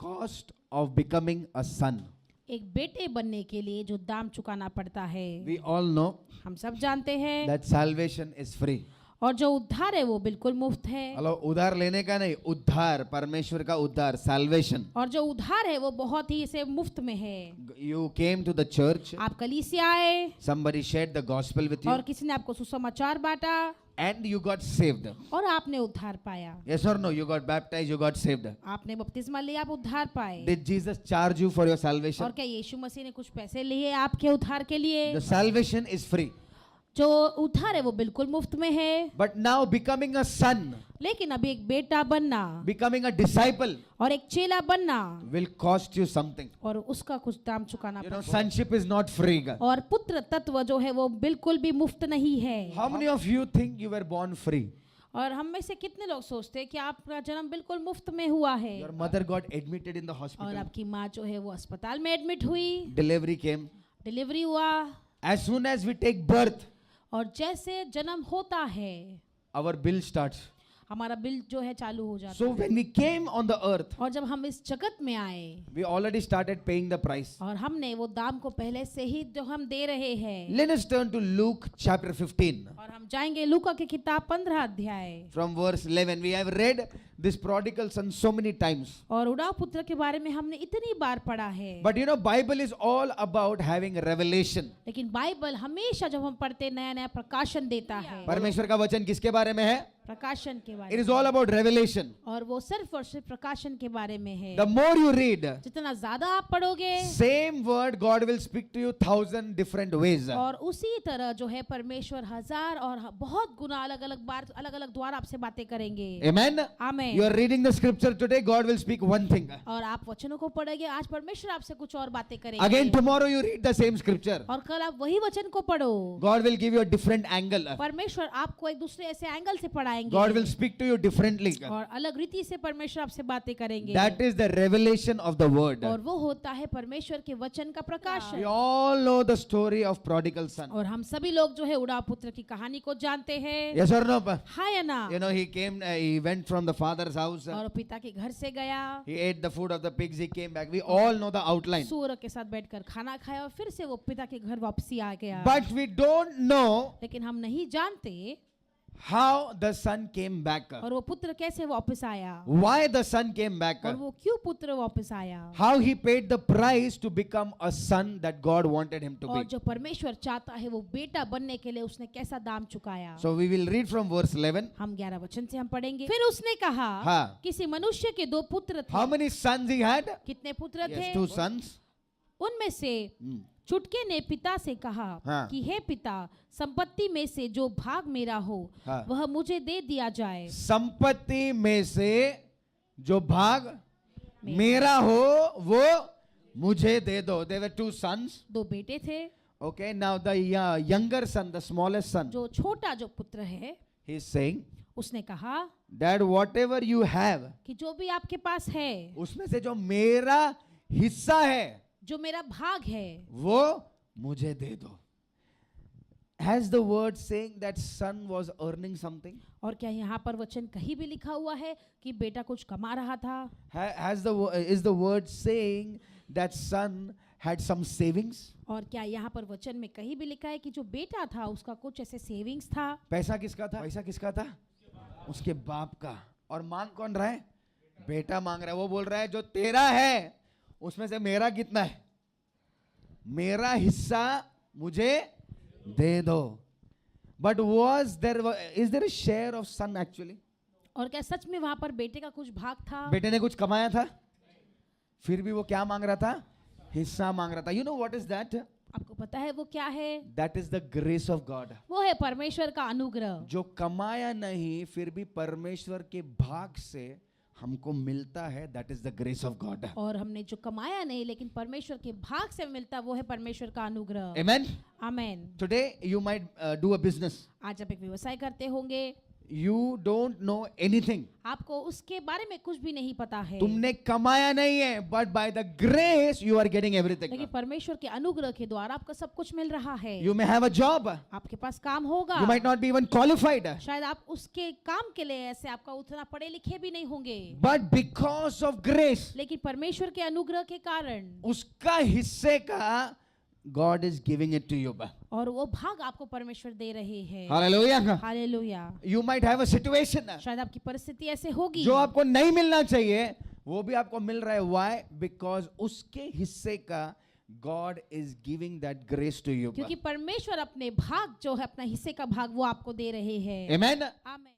cost of becoming a son. एक बेटे बनने के लिए जो दाम चुकाना पड़ता है, We all know हम सब जानते हैं। that salvation is free. और जो उद्धार है वो बिल्कुल मुफ्त है। हेलो, उधार लेने का नहीं, उद्धार, परमेश्वर का उद्धार, salvation. और जो उद्धार है वो बहुत ही इसे मुफ्त में है। You came to the church, आप कलीसिया आए somebody shared the gospel with you, और किसी ने आपको सुसमाचार बांटा and you got saved. और आपने उद्धार पाया। Yes or no? You got baptized, you got saved. आपने बपतिस्मा लिया, आप उद्धार पाए। Did Jesus charge you for your और salvation? क्या यीशु मसीह ने कुछ पैसे लिए आपके उद्धार के लिए? The salvation is free. जो उद्धार है वो बिल्कुल मुफ्त में है। But now becoming a son, लेकिन अभी एक बेटा बनना becoming a disciple और एक चेला बनना will cost you something. और उसका कुछ दाम चुकाना You know, पड़ता है। sonship is not free. और पुत्र तत्व जो है वो बिल्कुल भी मुफ्त नहीं है। How many of you think you were born free? और हम में से कितने लोग सोचते हैं कि आपका जन्म बिल्कुल मुफ्त में हुआ है? Your mother got admitted in the और hospital. आपकी माँ जो है वो अस्पताल में एडमिट हुई, Delivery came. डिलीवरी हुआ, As soon as we take birth, और जैसे जन्म होता है our bill starts. हमारा बिल जो है चालू हो जाता So है। when we came on the earth, और जब हम इस जगत में आए we already started paying the price. और हमने वो दाम को पहले से ही जो हम दे रहे हैं। Let us turn to Luke chapter 15. और हम जाएंगे लूका की किताब 15 अध्याय। From verse 11, we have read this prodigal son so many times. और उड़ाव पुत्र के बारे में हमने इतनी बार पढ़ा है। But you know, Bible is all about having revelation. लेकिन बाइबल हमेशा जब हम पढ़ते नया नया प्रकाशन देता है। परमेश्वर का वचन किसके बारे में है? प्रकाशन के बारे It is में। all about revelation. और वो सिर्फ और सिर्फ प्रकाशन के बारे में है। The more you read, जितना ज्यादा आप पढ़ोगे same word God will speak to you 1,000 different ways. और उसी तरह जो है परमेश्वर हजार और बहुत गुना अलग अलग बार अलग अलग द्वार आपसे बातें करेंगे। Amen. आमीन। You are reading the scripture today, God will speak one thing. और आप वचनों को पढ़ेंगे, आज परमेश्वर आपसे कुछ और बातें करेंगे। Again tomorrow you read the same scripture. और कल आप वही वचन को पढ़ो, God will give you a different angle. परमेश्वर आपको एक दूसरे ऐसे एंगल से पढ़ाएंगे। God will speak to you differently. और अलग रीति से परमेश्वर आपसे बातें करेंगे। That is the revelation of the word. और वो होता है परमेश्वर के वचन का प्रकाशन। We all know the story of prodigal son. और हम सभी लोग जो है उड़ाव पुत्र की कहानी को जानते हैं। Yes or no? हाँ या ना? You know, he went from the father's house. और पिता के घर से गया, He ate the food of the pigs. He came back. We all know the outline. सूअर के साथ बैठकर खाना खाया और फिर से वो पिता के घर वापसी आ गया। But we don't know लेकिन हम नहीं जानते how the son came back. और वो पुत्र कैसे वापस आया, Why the son came back. और वो क्यों पुत्र वापस आया, How he paid the price to become a son that God wanted him to और be. जो परमेश्वर चाहता है वो बेटा बनने के लिए उसने कैसा दाम चुकाया। So we will read from verse 11. हम 11 वचन से हम पढ़ेंगे। फिर उसने कहा, हाँ। किसी मनुष्य के 2 पुत्र How थे। many sons he had? कितने पुत्र थे? Yes, 2 sons. उनमें से छुटके ने पिता से कहा हाँ। कि हे पिता, संपत्ति में से जो भाग मेरा हो हाँ। वह मुझे दे दिया जाए। संपत्ति में से जो भाग मेरा हो वो मुझे दे दो. There were 2 sons. 2 बेटे थे। Okay, now the younger son, the smallest son, जो छोटा जो पुत्र है he is saying, उसने कहा Dad, whatever you have, कि जो भी आपके पास है, उसमें से जो मेरा हिस्सा है जो मेरा भाग है, वो मुझे दे दो. Has the word saying that son was earning something? और क्या यहाँ पर वचन कहीं भी लिखा हुआ है कि बेटा कुछ कमा रहा था? Is the word saying that son had some savings? और क्या यहाँ पर वचन में कहीं भी लिखा है कि जो बेटा था उसका कुछ ऐसे सेविंग्स था? पैसा किसका था? पैसा किसका था? उसके बाप का. और मांग कौन रहा है? बेटा मांग रहा है. वो बोल रहा है जो तेरा है उसमें से मेरा कितना है? मेरा हिस्सा मुझे दे दो. But is there a share of son actually? और क्या सच में वहां पर बेटे का कुछ भाग था? बेटे ने कुछ कमाया था, फिर भी वो क्या मांग रहा था? हिस्सा मांग रहा था. You know what is that? आपको पता है वो क्या है? That is the grace of God. वो है परमेश्वर का अनुग्रह। जो कमाया नहीं फिर भी परमेश्वर के भाग से हमको मिलता है. That is the grace of God. और हमने जो कमाया नहीं लेकिन परमेश्वर के भाग से मिलता वो है परमेश्वर का अनुग्रह। Amen. Amen. Today you might do a business. आज आप एक व्यवसाय करते होंगे. You don't know anything. आपको उसके बारे में कुछ भी नहीं पता है, तुमने कमाया नहीं है, but by the grace you are getting everything. लेकिन परमेश्वर के अनुग्रह के द्वारा आपको सब कुछ मिल रहा है। You may have a job. आपके पास काम होगा, You might not be even qualified. शायद आप उसके काम के लिए ऐसे आपका उतना पढ़े लिखे भी नहीं होंगे, But because of grace, लेकिन परमेश्वर के अनुग्रह के कारण उसका हिस्से का God is giving it to you. और वो भाग आपको परमेश्वर दे रहे हैं। Hallelujah. Hallelujah. You might have a situation शायद आपकी परिस्थिति ऐसे होगी जो आपको नहीं मिलना चाहिए, वो भी आपको मिल रहा है. Why? Because उसके हिस्से का God is giving that grace to you. क्योंकि परमेश्वर अपने भाग जो है, अपना हिस्से का भाग वो आपको दे रहे हैं। Amen. आमीन।